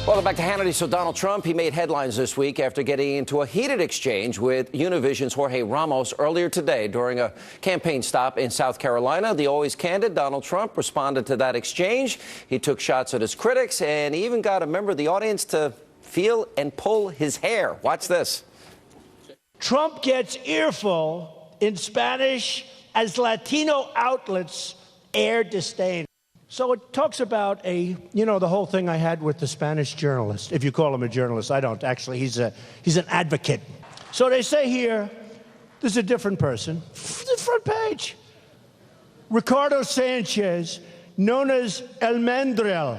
Welcome back to Hannity. So Donald Trump, he made headlines this week after getting into a heated exchange with Univision's Jorge Ramos earlier today during a campaign stop in South Carolina. The always candid Donald Trump responded to that exchange. He took shots at his critics and he even got a member of the audience to feel and pull his hair. Watch this. Trump gets earful in Spanish as Latino outlets air disdain. So it talks about the whole thing I had with the Spanish journalist. If you call him a journalist, I don't. Actually, he's an advocate. So they say here, there's a different person. The front page. Ricardo Sanchez, known as El Mandril,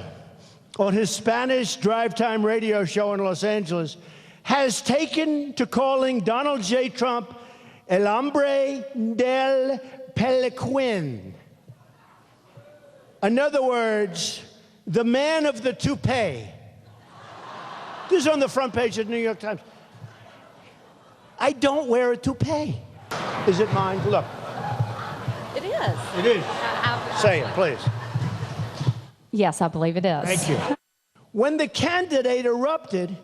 on his Spanish drive-time radio show in Los Angeles, has taken to calling Donald J. Trump El Hombre del Peliquin. In other words, the man of the toupee. This is on the front page of the New York Times. I don't wear a toupee. Is it mine? Look. It is. It is. Say it, please. Yes, I believe it is. Thank you. When the candidate erupted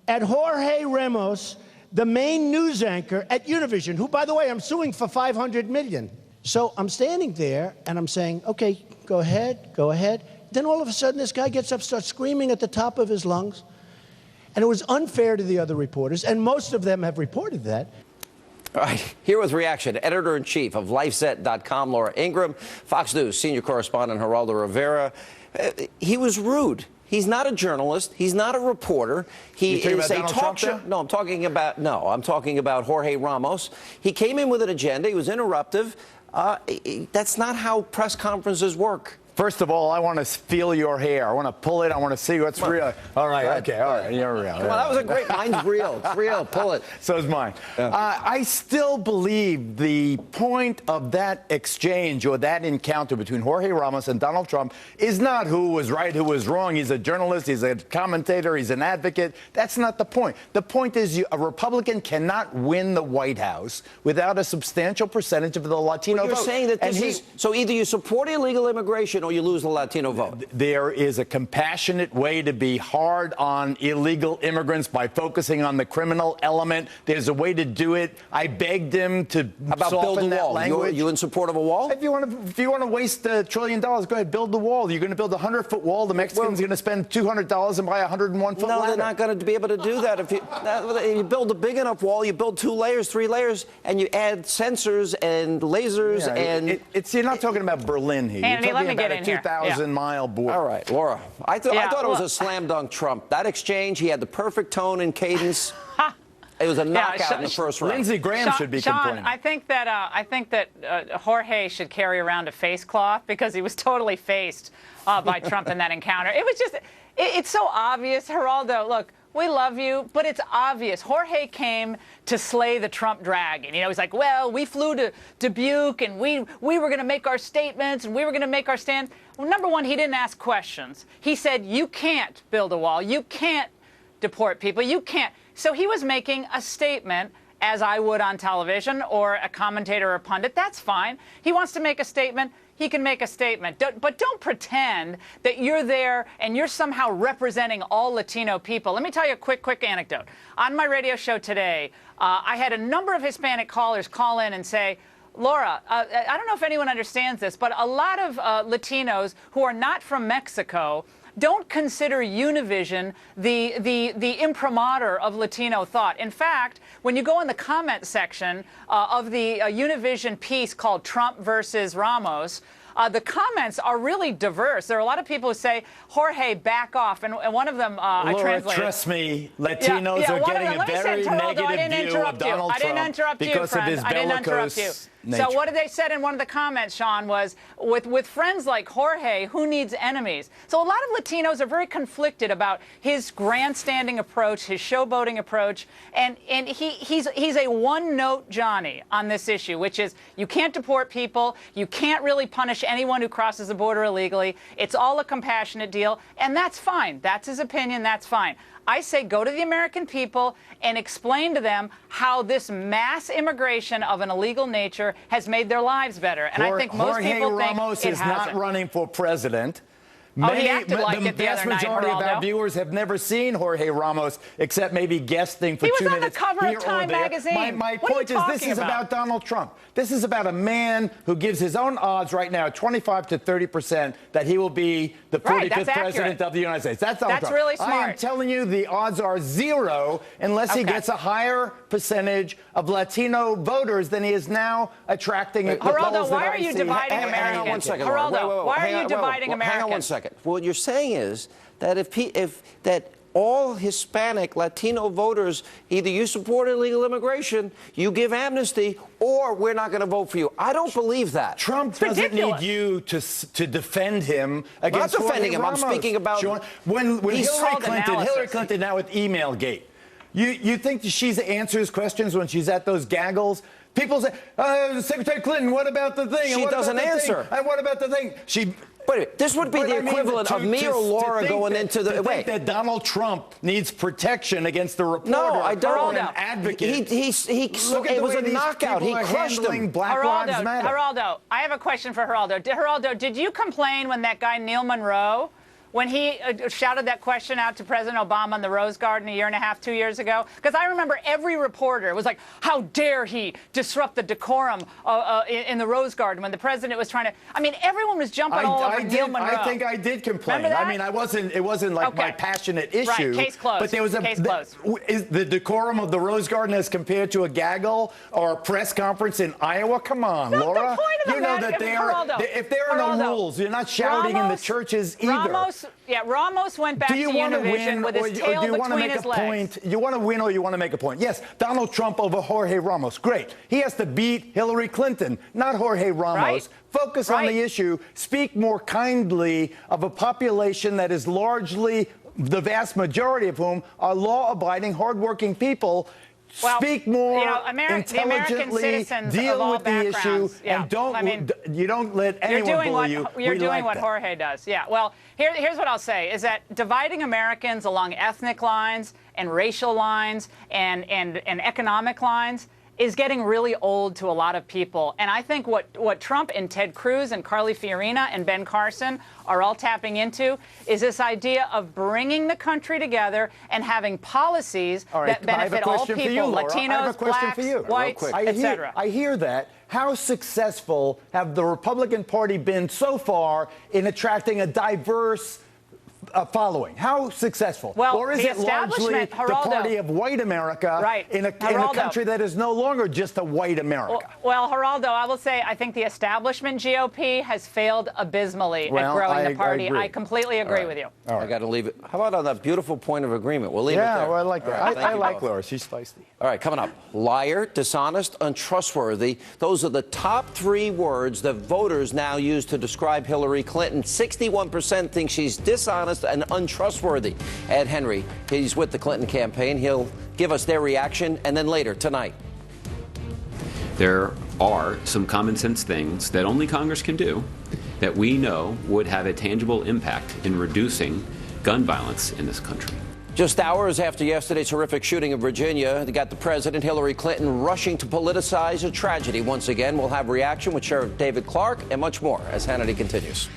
at Jorge Ramos, the main news anchor at Univision, who, by the way, I'm suing for $500 million. So I'm standing there and I'm saying, okay, go ahead, go ahead. Then all of a sudden, this guy gets up, starts screaming at the top of his lungs. And it was unfair to the other reporters, and most of them have reported that. All right, here with reaction, editor-in-chief of LifeZet.com, Laura Ingraham, Fox News senior correspondent Geraldo Rivera. He was rude. He's not a journalist. He's not a reporter. He is a talk show. No, I'm talking about Jorge Ramos. He came in with an agenda. He was interruptive. That's not how press conferences work. First of all, I want to feel your hair. I want to pull it. I want to see what's real. All right, okay, all right, you're real. Come on, that was a great. Mine's real. It's real. Pull it. So is mine. Yeah. I still believe the point of that exchange or that encounter between Jorge Ramos and Donald Trump is not who was right, who was wrong. He's a journalist. He's a commentator. He's an advocate. That's not the point. The point is a Republican cannot win the White House without a substantial percentage of the Latino vote. You're saying that this is so either you support illegal immigration or you lose the Latino vote. There is a compassionate way to be hard on illegal immigrants by focusing on the criminal element. There's a way to do it. I begged him to soften that language. You in support of a wall? If you want to waste $1 trillion, go ahead, build the wall. You're going to build a 100-foot wall. The Mexicans are going to spend $200 and buy a 101-foot wall. No, they're not going to be able to do that. If you build a big enough wall, you build 2 layers, 3 layers, and you add sensors and lasers you're not talking about Berlin here. Andy, you're talking about a 2,000-mile border. All right, Laura. I thought it was a slam dunk Trump. That exchange, he had the perfect tone and cadence. It was a knockout in the first round. Lindsey Graham should be complaining. I think that Jorge should carry around a face cloth because he was totally faced by Trump in that encounter. It was just, it's so obvious. Geraldo, look, we love you, but it's obvious. Jorge came to slay the Trump dragon. You know, he's like, well, we flew to Dubuque, and we were going to make our statements, and we were going to make our stand. Well, number one, he didn't ask questions. He said, you can't build a wall. You can't deport people. You can't. So he was making a statement, as I would on television, or a commentator or a pundit. That's fine. He wants to make a statement. He can make a statement. But don't pretend that you're there and you're somehow representing all Latino people. Let me tell you a quick anecdote. On my radio show today, I had a number of Hispanic callers call in and say, Laura, I don't know if anyone understands this, but a lot of Latinos who are not from Mexico don't consider Univision the imprimatur of Latino thought. In fact, when you go in the comment section of the Univision piece called Trump versus Ramos, the comments are really diverse. There are a lot of people who say, Jorge, back off. And one of them, I translated. Trust me, Latinos are getting a very negative view of Donald Trump because of his bellicose nature. So what they said in one of the comments, Sean, was, with friends like Jorge, who needs enemies? So a lot of Latinos are very conflicted about his grandstanding approach, his showboating approach, and he's a one-note Johnny on this issue, which is you can't deport people, you can't really punish anyone who crosses the border illegally. It's all a compassionate deal, and that's fine. That's his opinion. That's fine. I say go to the American people and explain to them how this mass immigration of an illegal nature has made their lives better. And I think most people think it hasn't. Jorge Ramos is not running for president he acted like it the other night, vast majority of our Geraldo. viewers have never seen Jorge Ramos, except maybe guesting for 2 minutes. He was on the cover of here or Time there. magazine. My What are you point is, this talking is about? about Donald Trump. This is about a man who gives his own odds right now, 25 to 30%, that he will be the 45th that's accurate. president of the United States. That's Donald That's Trump. really I am smart. telling you, the odds are zero unless he Okay. gets a higher percentage of Latino voters than he is now attracting. at the Geraldo, polls why that are I you see. dividing Hang on Americans? one second, Geraldo, Laura. why Hang are on, you dividing Americans? Hang on one second. What you're saying is that if that all Hispanic Latino voters, either you support illegal immigration, you give amnesty, or we're not going to vote for you. I don't believe that. Trump doesn't ridiculous. need you to defend him against I'm not defending Jorge him. I'm Ramos. speaking about- Sean, when He's Hillary called Clinton analysis. now with email gate, you think that she answers questions when she's at those gaggles? People say, Secretary Clinton, what about the thing? She And what about doesn't the thing? answer. And what about the thing? She. But this would be But the I mean, equivalent of me or Laura think going that- into the to wait. think that Donald Trump needs protection against the reporter. No, I don't. Or an Geraldo. advocate. He Look at it the was way a these knockout. He people are crushed handling him. Black Lives Matter. Geraldo, I have a question for Geraldo. Geraldo, did you complain when that guy Neil Monroe, when he shouted that question out to President Obama in the Rose Garden a year and a half, 2 years ago? Because I remember every reporter was like, how dare he disrupt the decorum in the Rose Garden when the president was trying to. I mean, everyone was jumping all over Neil Monroe. I think I did complain. Remember that? I mean, it wasn't like my Okay. passionate issue. Right, case closed. But there was Case closed. Is the decorum of the Rose Garden as compared to a gaggle or a press conference in Iowa? Come on, Not the Laura. point of the You know matter- that Geraldo, if there are no Geraldo, rules, you're not shouting in the Ramos- churches either. Ramos went back Do to you want to Univision win, with or his do tail you want to between make his a legs. point? You want to win, or you want to make a point? Yes, Donald Trump over Jorge Ramos. Great. He has to beat Hillary Clinton, not Jorge Ramos. Right. Focus on Right. the issue. Speak more kindly of a population that is largely, the vast majority of whom are law-abiding, hardworking people. Well, Speak more you know, the American intelligently, citizens of deal all with the issue, backgrounds, yeah. and don't I mean, you don't let You're anyone doing bully what you. you're We doing like what that. Jorge does. Yeah. Well, here's what I'll say is that dividing Americans along ethnic lines and racial lines and economic lines is getting really old to a lot of people. And I think what Trump and Ted Cruz and Carly Fiorina and Ben Carson are all tapping into is this idea of bringing the country together and having policies All right, that I have a benefit all question for people, you, Laura. I have Latinos, a question blacks, for you. whites, etc. I hear that. How successful have the Republican Party been so far in attracting a diverse following? How successful? Well, or is the it largely establishment, the Geraldo. party of white America Right. in a Geraldo. country that is no longer just a white America? Well, Geraldo, I will say I think the establishment GOP has failed abysmally Well, at growing I the party. agree. I completely agree with you. I got to leave it. How about on that beautiful point of agreement? We'll leave it Yeah, there. well, I like that. All right, I thank you like both. Laura. She's feisty. All right, coming up. Liar, dishonest, untrustworthy. Those are the top three words that voters now use to describe Hillary Clinton. 61% think she's dishonest and untrustworthy. Ed Henry, he's with the Clinton campaign. He'll give us their reaction, and then later tonight. There are some common sense things that only Congress can do that we know would have a tangible impact in reducing gun violence in this country. Just hours after yesterday's horrific shooting in Virginia, they got the president, Hillary Clinton, rushing to politicize a tragedy. Once again, we'll have reaction with Sheriff David Clark and much more as Hannity continues.